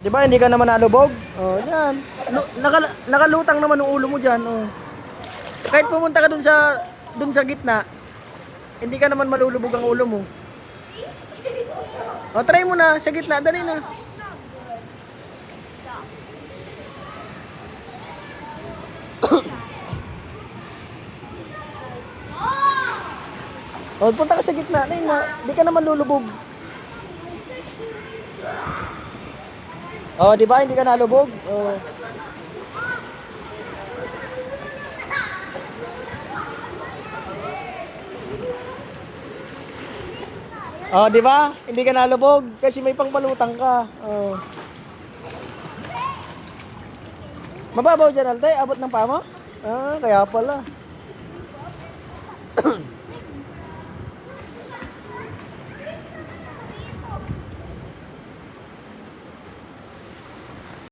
Di ba hindi ka naman nalubog? Oh, yan. Nakalutang naman ang ulo mo diyan, oh. Kahit pumunta ka dun sa gitna, hindi ka naman malulubog ang ulo mo. O, try mo na sa gitna, dali na. O, punta ka sa gitna, dali na. Hindi ka naman lulubog. O, di ba hindi ka nalubog? O. Oh, di ba? Hindi ka nalubog kasi may pangbalutang ka. Oh. Mababaw dyan, Alday. Abot ng paa mo? Ah, kaya pala.